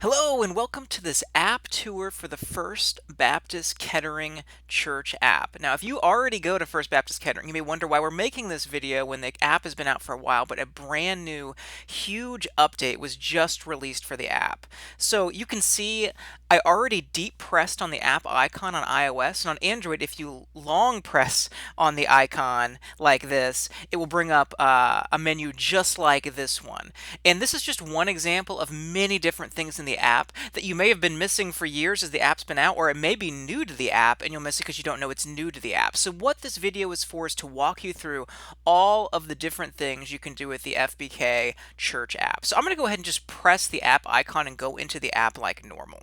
Hello and welcome to this app tour for the First Baptist Kettering Church app. Now, if you already go to First Baptist Kettering, you may wonder why we're making this video when the app has been out for a while, but a brand new, huge update was just released for the app. So you can see I already deep pressed on the app icon on iOS, and on Android, if you long press on the icon like this, it will bring up a menu just like this one. And this is just one example of many different things in the app that you may have been missing for years as the app's been out, or it may be new to the app and you'll miss it because you don't know it's new to the app. So what this video is for is to walk you through all of the different things you can do with the FBK Church app. So I'm going to go ahead and just press the app icon and go into the app like normal.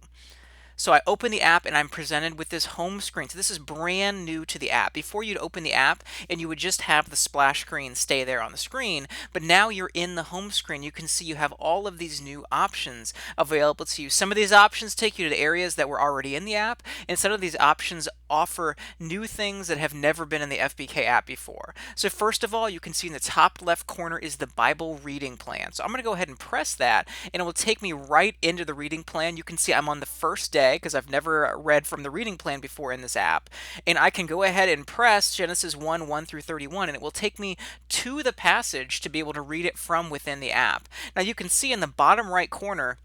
So I open the app and I'm presented with this home screen. So this is brand new to the app. Before you'd open the app and you would just have the splash screen stay there on the screen, but now you're in the home screen. You can see you have all of these new options available to you. Some of these options take you to areas that were already in the app, and some of these options offer new things that have never been in the FBK app before. So first of all, you can see in the top left corner is the Bible reading plan. So I'm going to go ahead and press that and it will take me right into the reading plan. You can see I'm on the first day because I've never read from the reading plan before in this app. And I can go ahead and press Genesis 1 through 31, and it will take me to the passage to be able to read it from within the app. Now you can see in the bottom right corner,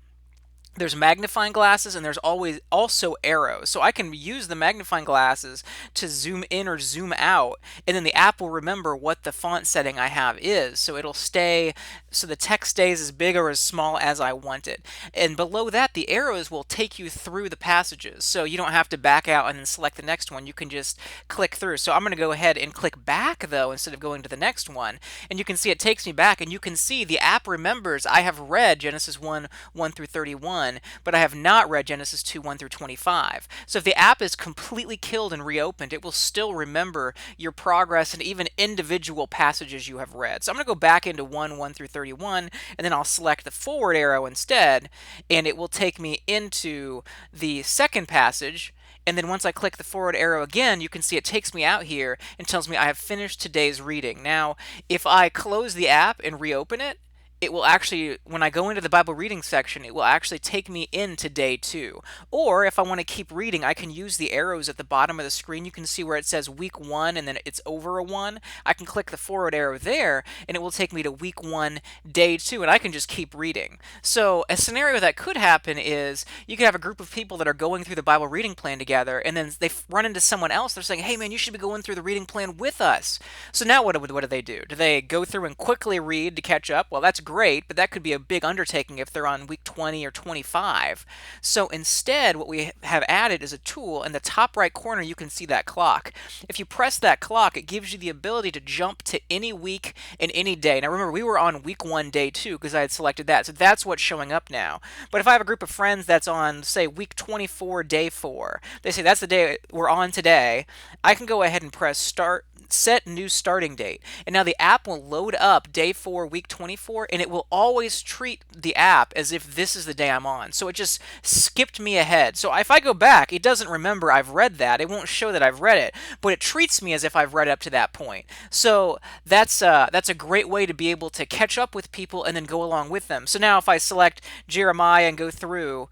there's magnifying glasses and there's always also arrows. So I can use the magnifying glasses to zoom in or zoom out, and then the app will remember what the font setting I have is. So it'll stay, so the text stays as big or as small as I want it. And below that, the arrows will take you through the passages. So you don't have to back out and then select the next one. You can just click through. So I'm going to go ahead and click back though, instead of going to the next one. And you can see it takes me back, and you can see the app remembers I have read Genesis 1 through 31, but I have not read Genesis 2 1 through 25. So if the app is completely killed and reopened, it will still remember your progress and even individual passages you have read. So I'm going to go back into 1 through 31, and then I'll select the forward arrow instead, and it will take me into the second passage. And then once I click the forward arrow again, you can see it takes me out here and tells me I have finished today's reading. Now, if I close the app and reopen it, it will actually, when I go into the Bible reading section, it will actually take me into day 2. Or if I want to keep reading, I can use the arrows at the bottom of the screen. You can see where it says week 1 and then it's over a 1. I can click the forward arrow there and it will take me to week 1, day 2, and I can just keep reading. So a scenario that could happen is you could have a group of people that are going through the Bible reading plan together, and then they run into someone else. They're saying, hey man, you should be going through the reading plan with us. So now what do they do? Do they go through and quickly read to catch up? Well, that's great, but that could be a big undertaking if they're on week 20 or 25. So instead, what we have added is a tool. In the top right corner, you can see that clock. If you press that clock, it gives you the ability to jump to any week and any day. Now remember, we were on week 1, day 2 because I had selected that. So that's what's showing up now. But if I have a group of friends that's on, say, week 24, day 4, they say that's the day we're on today, I can go ahead and press start, set new starting date, and now the app will load up day 4 week 24, and it will always treat the app as if this is the day I'm on. So it just skipped me ahead. So if I go back, it doesn't remember I've read that. It won't show that I've read it, but it treats me as if I've read up to that point. So that's a great way to be able to catch up with people and then go along with them. So now if I select Jeremiah and go through,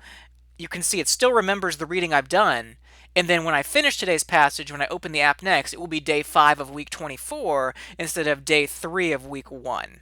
you can see it still remembers the reading I've done. And then when I finish today's passage, when I open the app next, it will be day 5 of week 24 instead of day 3 of week 1.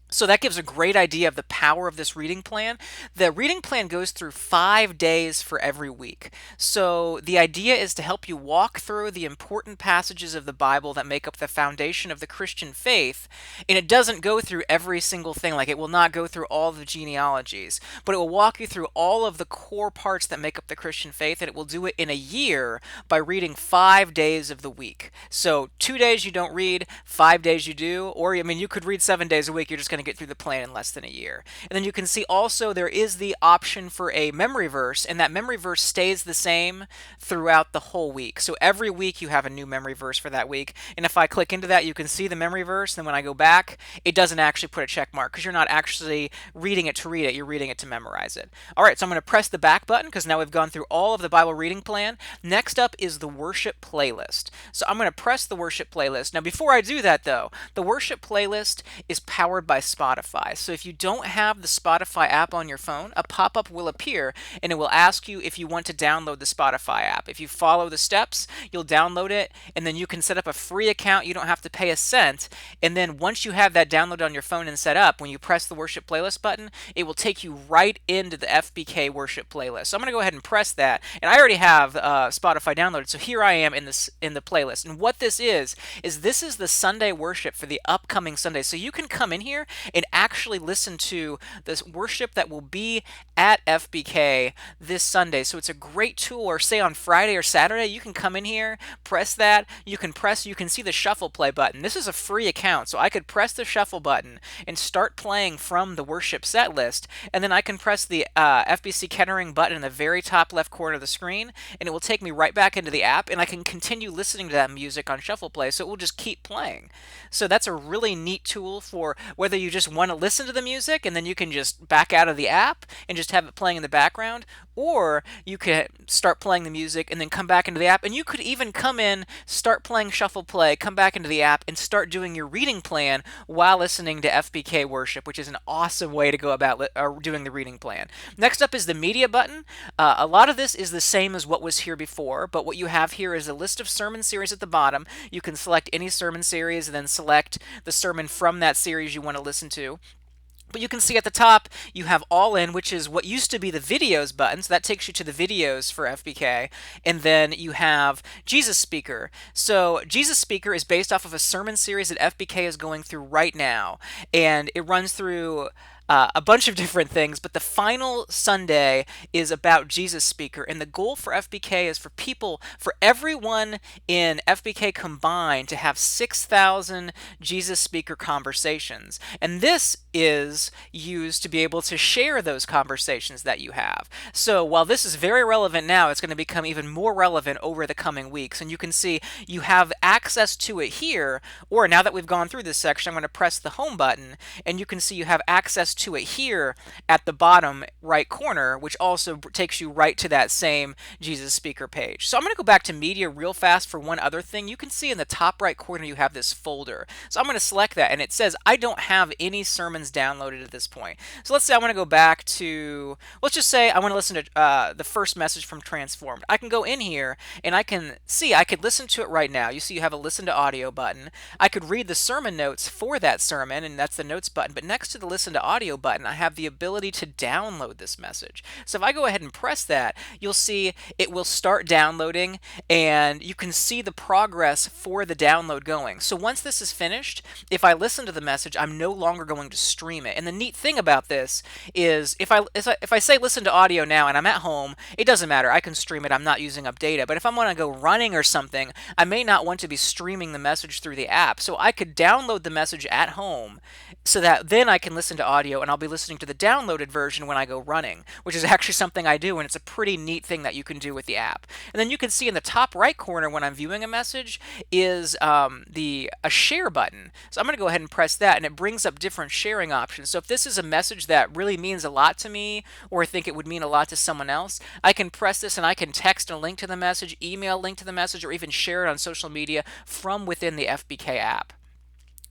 So that gives a great idea of the power of this reading plan. The reading plan goes through 5 days for every week. So the idea is to help you walk through the important passages of the Bible that make up the foundation of the Christian faith. And it doesn't go through every single thing. Like, it will not go through all the genealogies, but it will walk you through all of the core parts that make up the Christian faith. And it will do it in a year by reading 5 days of the week. So 2 days you don't read, 5 days you do. Or, I mean, you could read 7 days a week. You're just going to get through the plan in less than a year. And then you can see also there is the option for a memory verse, and that memory verse stays the same throughout the whole week. So every week you have a new memory verse for that week. And if I click into that, you can see the memory verse. Then when I go back, it doesn't actually put a check mark because you're not actually reading it to read it. You're reading it to memorize it. All right, so I'm going to press the back button because now we've gone through all of the Bible reading plan. Next up is the worship playlist. So I'm going to press the worship playlist. Now, before I do that, though, the worship playlist is powered by Spotify. So if you don't have the Spotify app on your phone, a pop-up will appear and it will ask you if you want to download the Spotify app. If you follow the steps, you'll download it, and then you can set up a free account. You don't have to pay a cent. And then once you have that download on your phone and set up, when you press the worship playlist button, it will take you right into the FBK worship playlist. So I'm going to go ahead and press that. And I already have Spotify downloaded. So here I am in the playlist. And what this is this is the Sunday worship for the upcoming Sunday. So you can come in here and actually listen to this worship that will be at FBK this Sunday. So it's a great tool. Or say on Friday or Saturday, you can come in here, press that. You can see the shuffle play button. This is a free account, so I could press the shuffle button and start playing from the worship set list, and then I can press the FBC Kettering button in the very top left corner of the screen, and it will take me right back into the app, and I can continue listening to that music on shuffle play, so it will just keep playing. So that's a really neat tool for whether you just want to listen to the music and then you can just back out of the app and just have it playing in the background, or you can start playing the music and then come back into the app, and you could even come in, start playing shuffle play, come back into the app, and start doing your reading plan while listening to FBK worship, which is an awesome way to go about doing the reading plan. Next up is the media button. A lot of this is the same as what was here before, but what you have here is a list of sermon series at the bottom. You can select any sermon series and then select the sermon from that series you want to listen to. But you can see at the top, you have All In, which is what used to be the Videos button. So that takes you to the videos for FBK. And then you have Jesus Speaker. So Jesus Speaker is based off of a sermon series that FBK is going through right now. And it runs through a bunch of different things, but the final Sunday is about Jesus Speaker, and the goal for FBK is for everyone in FBK combined to have 6,000 Jesus Speaker conversations, and this is used to be able to share those conversations that you have. So while this is very relevant now, it's going to become even more relevant over the coming weeks, and you can see you have access to it here, or now that we've gone through this section, I'm going to press the home button, and you can see you have access to it here at the bottom right corner, which also takes you right to that same Jesus Speaker page. So I'm going to go back to media real fast for one other thing. You can see in the top right corner you have this folder. So I'm going to select that, and it says I don't have any sermons downloaded at this point. So let's say I want to go back to, let's just say I want to listen to the first message from Transformed. I can go in here and I can see I could listen to it right now. You see you have a listen to audio button. I could read the sermon notes for that sermon, and that's the notes button, but next to the listen to audio button I have the ability to download this message. So if I go ahead and press that, you'll see it will start downloading, and you can see the progress for the download going. So once this is finished, if I listen to the message, I'm no longer going to stream it. And the neat thing about this is if I say listen to audio now and I'm at home, it doesn't matter. I can stream it. I'm not using up data. But if I want to go running or something, I may not want to be streaming the message through the app. So I could download the message at home so that then I can listen to audio, and I'll be listening to the downloaded version when I go running, which is actually something I do, and it's a pretty neat thing that you can do with the app. And then you can see in the top right corner when I'm viewing a message is a share button. So I'm going to go ahead and press that, and it brings up different sharing options. So if this is a message that really means a lot to me, or I think it would mean a lot to someone else, I can press this and I can text a link to the message, email a link to the message, or even share it on social media from within the FBK app.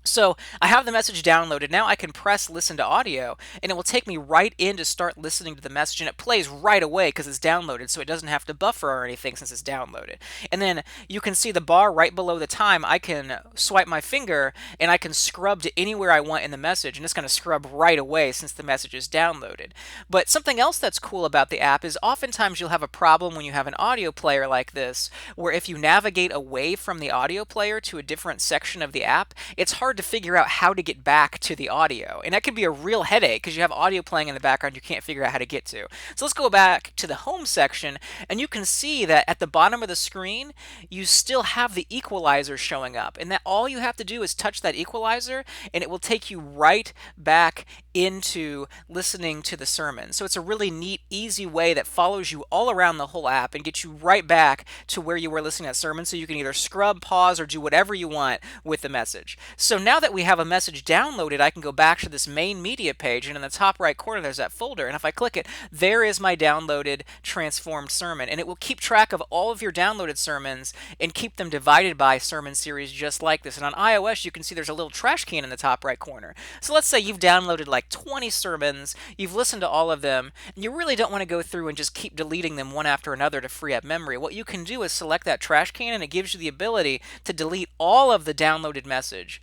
So I have the message downloaded. Now I can press listen to audio, and it will take me right in to start listening to the message, and it plays right away because it's downloaded, so it doesn't have to buffer or anything since it's downloaded. And then you can see the bar right below the time. I can swipe my finger and I can scrub to anywhere I want in the message, and it's going to scrub right away since the message is downloaded. But something else that's cool about the app is oftentimes you'll have a problem when you have an audio player like this, where if you navigate away from the audio player to a different section of the app, it's hard to figure out how to get back to the audio. And that could be a real headache because you have audio playing in the background you can't figure out how to get to. So let's go back to the home section, and you can see that at the bottom of the screen, you still have the equalizer showing up. And that all you have to do is touch that equalizer, and it will take you right back into listening to the sermon. So it's a really neat, easy way that follows you all around the whole app and gets you right back to where you were listening to that sermon, so you can either scrub, pause, or do whatever you want with the message. So now that we have a message downloaded, I can go back to this main media page, and in the top right corner there's that folder, and if I click it, there is my downloaded transformed sermon, and it will keep track of all of your downloaded sermons and keep them divided by sermon series just like this. And on iOS, you can see there's a little trash can in the top right corner. So let's say you've downloaded like 20 sermons, you've listened to all of them, and you really don't want to go through and just keep deleting them one after another to free up memory. What you can do is select that trash can, and it gives you the ability to delete all of the downloaded messages.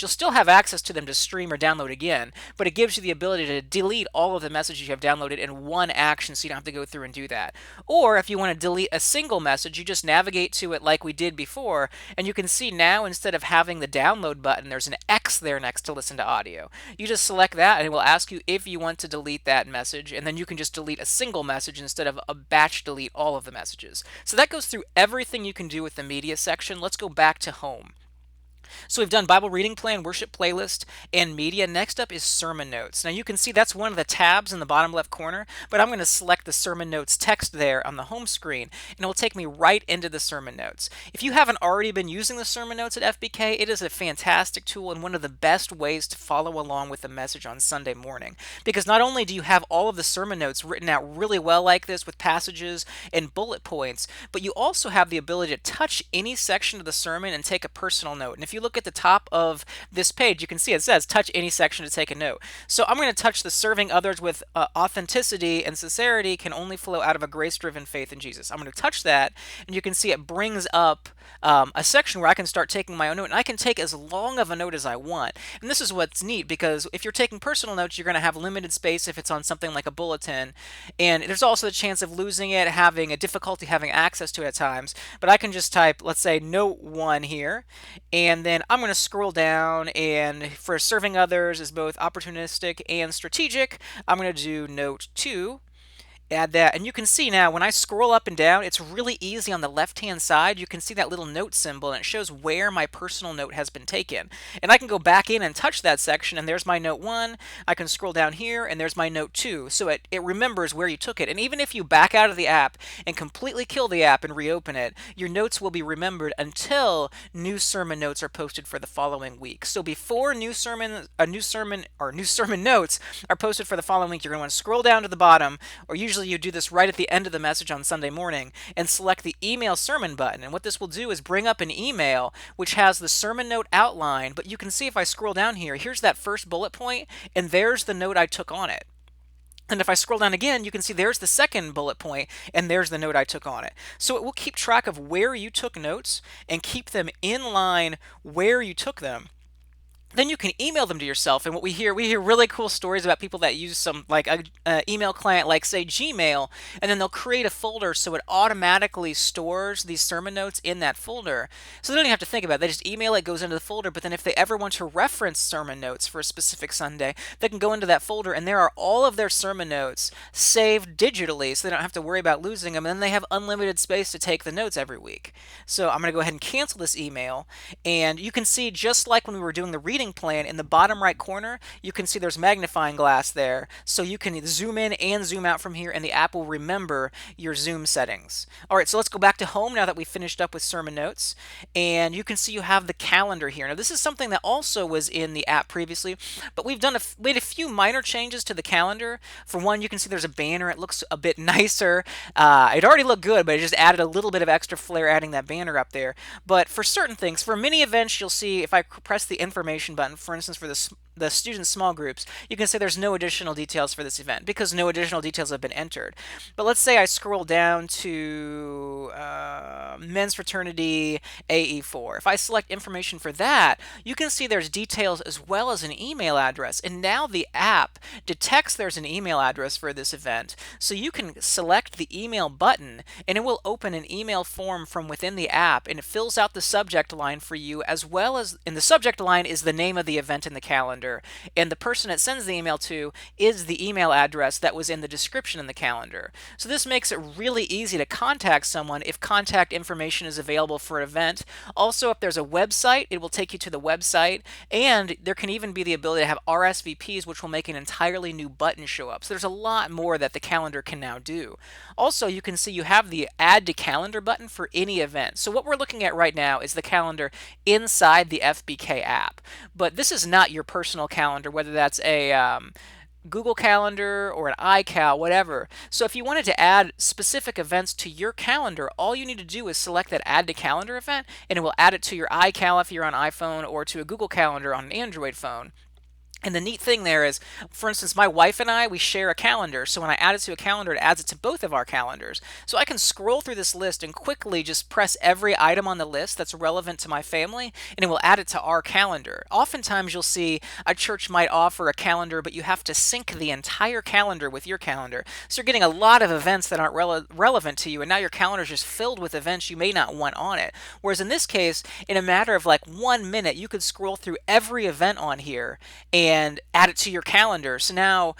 You'll still have access to them to stream or download again, but it gives you the ability to delete all of the messages you have downloaded in one action, so you don't have to go through and do that. Or if you want to delete a single message, you just navigate to it like we did before, and you can see now instead of having the download button, there's an X there next to listen to audio. You just select that, and it will ask you if you want to delete that message, and then you can just delete a single message instead of a batch delete all of the messages. So that goes through everything you can do with the media section. Let's go back to home. So we've done Bible reading plan, worship playlist, and media. Next up is sermon notes. Now you can see that's one of the tabs in the bottom left corner, but I'm going to select the sermon notes text there on the home screen, and it will take me right into the sermon notes. If you haven't already been using the sermon notes at FBK, it is a fantastic tool and one of the best ways to follow along with the message on Sunday morning. Because not only do you have all of the sermon notes written out really well like this with passages and bullet points, but you also have the ability to touch any section of the sermon and take a personal note. And if you look at the top of this page, you can see it says touch any section to take a note. So I'm going to touch the serving others with authenticity and sincerity can only flow out of a grace-driven faith in Jesus. I'm going to touch that, and you can see it brings up a section where I can start taking my own note, and I can take as long of a note as I want. And this is what's neat, because if you're taking personal notes, you're going to have limited space if it's on something like a bulletin, and there's also the chance of losing it, having a difficulty having access to it at times. But I can just type, let's say, note 1 here, and then I'm going to scroll down, and for serving others is both opportunistic and strategic, I'm going to do note 2. Add that, and you can see now when I scroll up and down, it's really easy. On the left hand side you can see that little note symbol, and it shows where my personal note has been taken, and I can go back in and touch that section, and there's my note 1. I can scroll down here, and there's my note 2, so it remembers where you took it. And even if you back out of the app and completely kill the app and reopen it, your notes will be remembered until new sermon notes are posted for the following week. So before new sermon notes are posted for the following week, you're going to want to scroll down to the bottom, or usually you do this right at the end of the message on Sunday morning, and select the email sermon button. And what this will do is bring up an email which has the sermon note outline, but you can see if I scroll down here, here's that first bullet point, and there's the note I took on it. And if I scroll down again, you can see there's the second bullet point, and there's the note I took on it. So it will keep track of where you took notes and keep them in line where you took them. Then you can email them to yourself, and what we hear really cool stories about people that use some, like a email client like, say, Gmail, and then they'll create a folder so it automatically stores these sermon notes in that folder. So they don't even have to think about it. They just email it, goes into the folder, but then if they ever want to reference sermon notes for a specific Sunday, they can go into that folder, and there are all of their sermon notes saved digitally, so they don't have to worry about losing them, and then they have unlimited space to take the notes every week. So I'm going to go ahead and cancel this email, and you can see, just like when we were doing the reading plan, in the bottom right corner you can see there's magnifying glass there, so you can zoom in and zoom out from here, and the app will remember your zoom settings. Alright, so let's go back to home now that we finished up with sermon notes, and you can see you have the calendar here. Now this is something that also was in the app previously, but we made a few minor changes to the calendar. For one, you can see there's a banner. It looks a bit nicer. It already looked good, but it just added a little bit of extra flair adding that banner up there. But for certain things, for mini events, you'll see if I press the information button, for instance, for the student small groups, you can say there's no additional details for this event because no additional details have been entered. But let's say I scroll down to men's fraternity AE4. If I select information for that, you can see there's details as well as an email address. And now the app detects there's an email address for this event. So you can select the email button, and it will open an email form from within the app, and it fills out the subject line for you, as well as in the subject line is the name of the event in the calendar. calendar, and the person it sends the email to is the email address that was in the description in the calendar. So this makes it really easy to contact someone if contact information is available for an event. Also, if there's a website, it will take you to the website, and there can even be the ability to have RSVPs, which will make an entirely new button show up. So there's a lot more that the calendar can now do. Also, you can see you have the add to calendar button for any event. So what we're looking at right now is the calendar inside the FBK app. But this is not your personal calendar, whether that's a Google Calendar or an iCal, whatever. So if you wanted to add specific events to your calendar, all you need to do is select that Add to Calendar event, and it will add it to your iCal if you're on iPhone, or to a Google Calendar on an Android phone. And the neat thing there is, for instance, my wife and I, we share a calendar. So when I add it to a calendar, it adds it to both of our calendars. So I can scroll through this list and quickly just press every item on the list that's relevant to my family, and it will add it to our calendar. Oftentimes you'll see a church might offer a calendar, but you have to sync the entire calendar with your calendar. So you're getting a lot of events that aren't relevant to you, and now your calendar is just filled with events you may not want on it. Whereas in this case, in a matter of like 1 minute, you could scroll through every event on here and add it to your calendar. So now,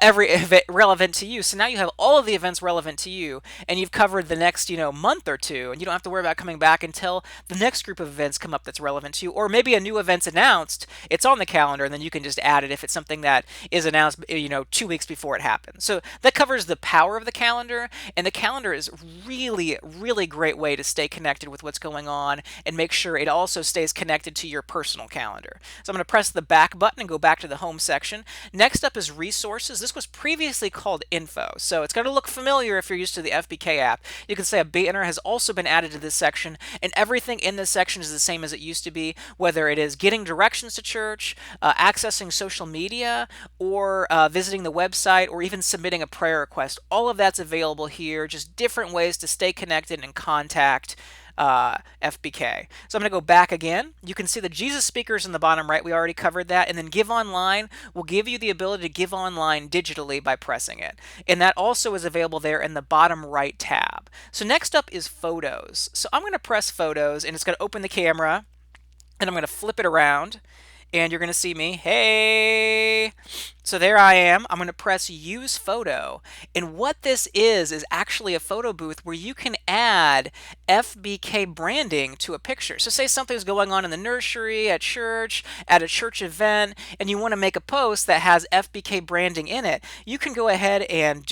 every event relevant to you. So now you have all of the events relevant to you, and you've covered the next, month or two, and you don't have to worry about coming back until the next group of events come up that's relevant to you, or maybe a new event's announced, it's on the calendar, and then you can just add it if it's something that is announced, 2 weeks before it happens. So that covers the power of the calendar, and the calendar is really, really great way to stay connected with what's going on and make sure it also stays connected to your personal calendar. So I'm going to press the back button and go back to the home section. Next up is resources. This was previously called info, so it's going to look familiar if you're used to the FBK app. You can say a banner has also been added to this section, and everything in this section is the same as it used to be, whether it is getting directions to church, accessing social media, or visiting the website, or even submitting a prayer request. All of that's available here, just different ways to stay connected and contact FBK. So I'm going to go back again. You can see the Jesus speakers in the bottom right. We already covered that. And then Give Online will give you the ability to give online digitally by pressing it. And that also is available there in the bottom right tab. So next up is Photos. So I'm going to press Photos, and it's going to open the camera, and I'm going to flip it around, and you're going to see me. Hey! So there I am. I'm going to press Use Photo. And what this is actually a photo booth where you can add FBK branding to a picture. So say something's going on in the nursery, at church, at a church event, and you want to make a post that has FBK branding in it. You can go ahead and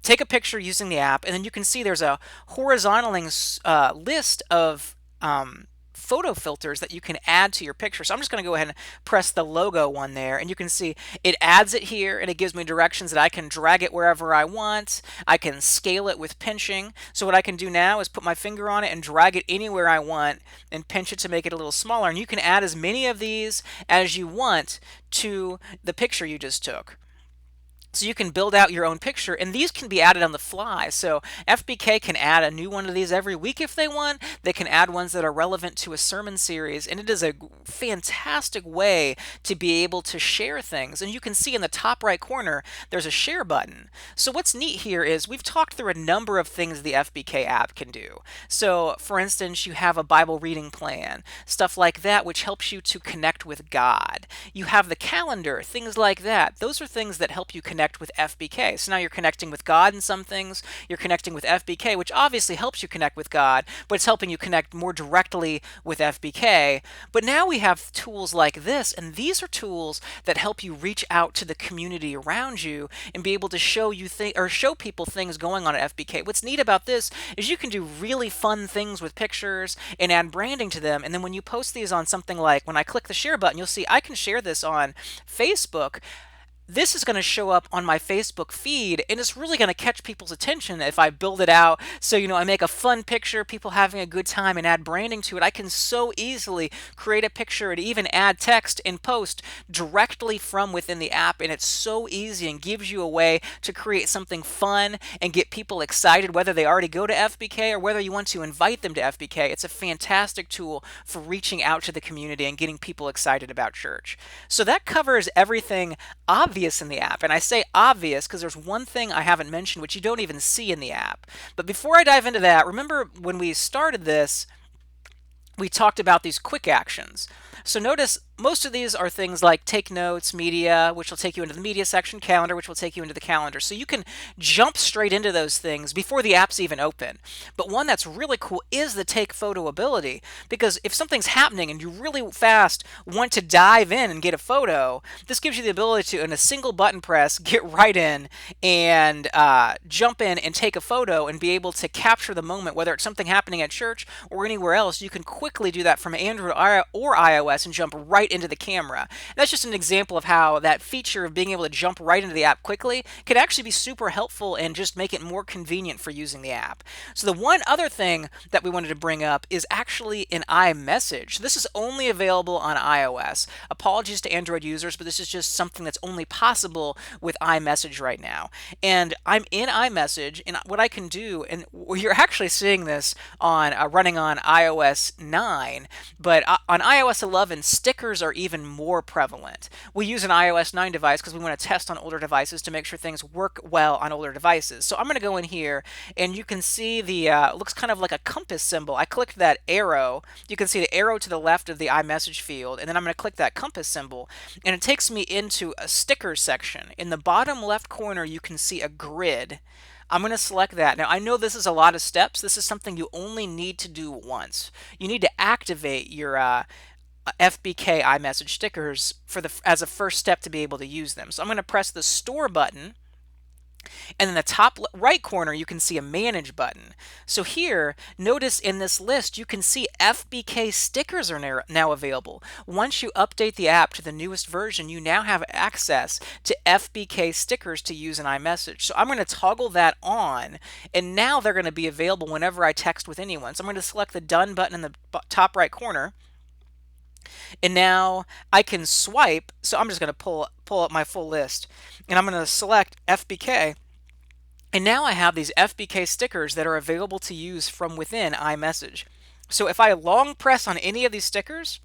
take a picture using the app, and then you can see there's a horizontal list of photo filters that you can add to your picture. So I'm just going to go ahead and press the logo one there, and you can see it adds it here, and it gives me directions that I can drag it wherever I want. I can scale it with pinching. So what I can do now is put my finger on it and drag it anywhere I want and pinch it to make it a little smaller. And you can add as many of these as you want to the picture you just took. So you can build out your own picture, and these can be added on the fly. So FBK can add a new one of these every week if they want. They can add ones that are relevant to a sermon series, and it is a fantastic way to be able to share things. And you can see in the top right corner, there's a share button. So what's neat here is we've talked through a number of things the FBK app can do. So for instance, you have a Bible reading plan, stuff like that, which helps you to connect with God. You have the calendar, things like that. Those are things that help you connect with FBK. So now you're connecting with God in some things, you're connecting with FBK, which obviously helps you connect with God, but it's helping you connect more directly with FBK. But now we have tools like this, and these are tools that help you reach out to the community around you and be able to show people things going on at FBK. What's neat about this is you can do really fun things with pictures and add branding to them, and then when you post these on something like, when I click the share button, you'll see I can share this on Facebook. This is going to show up on my Facebook feed, and it's really going to catch people's attention if I build it out. So, I make a fun picture, people having a good time, and add branding to it. I can so easily create a picture and even add text and post directly from within the app, and it's so easy and gives you a way to create something fun and get people excited, whether they already go to FBK or whether you want to invite them to FBK. It's a fantastic tool for reaching out to the community and getting people excited about church. So that covers everything obvious in the app. And I say obvious because there's one thing I haven't mentioned which you don't even see in the app. But before I dive into that, remember when we started this, we talked about these quick actions. So notice most of these are things like take notes, media, which will take you into the media section, calendar, which will take you into the calendar. So you can jump straight into those things before the app's even open. But one that's really cool is the take photo ability, because if something's happening and you really fast want to dive in and get a photo, this gives you the ability to, in a single button press, get right in and jump in and take a photo and be able to capture the moment, whether it's something happening at church or anywhere else. You can quickly do that from Android or iOS and jump right into the camera. And that's just an example of how that feature of being able to jump right into the app quickly could actually be super helpful and just make it more convenient for using the app. So the one other thing that we wanted to bring up is actually in iMessage. This is only available on iOS. Apologies to Android users, but this is just something that's only possible with iMessage right now. And I'm in iMessage, and what I can do, and you're actually seeing this on running on iOS 9, but on iOS 11, stickers are even more prevalent. We use an iOS 9 device because we want to test on older devices to make sure things work well on older devices. So I'm going to go in here, and you can see the looks kind of like a compass symbol. I clicked that arrow. You can see the arrow to the left of the iMessage field, and then I'm going to click that compass symbol, and it takes me into a stickers section. In the bottom left corner, you can see a grid. I'm going to select that. Now, I know this is a lot of steps. This is something you only need to do once. You need to activate your FBK iMessage stickers as a first step to be able to use them. So I'm going to press the Store button, and in the top right corner, you can see a Manage button. So here, notice in this list, you can see FBK stickers are now available. Once you update the app to the newest version, you now have access to FBK stickers to use in iMessage. So I'm going to toggle that on, and now they're going to be available whenever I text with anyone. So I'm going to select the Done button in the top right corner, and now I can swipe. So I'm just going to pull up my full list, and I'm going to select FBK. And now I have these FBK stickers that are available to use from within iMessage. So if I long press on any of these stickers,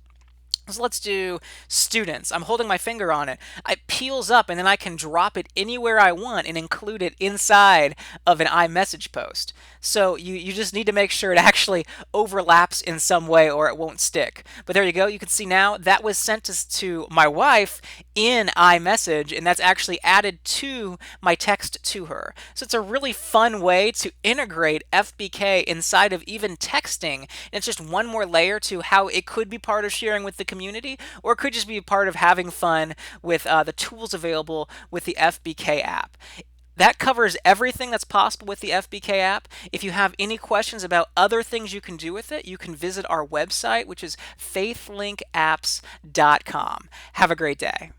so let's do students. I'm holding my finger on it. It peels up, and then I can drop it anywhere I want and include it inside of an iMessage post. So you just need to make sure it actually overlaps in some way or it won't stick. But there you go. You can see now that was sent to my wife in iMessage, and that's actually added to my text to her. So it's a really fun way to integrate FBK inside of even texting. And it's just one more layer to how it could be part of sharing with the community, or it could just be a part of having fun with the tools available with the FBK app. That covers everything that's possible with the FBK app. If you have any questions about other things you can do with it, you can visit our website, which is faithlinkapps.com. Have a great day.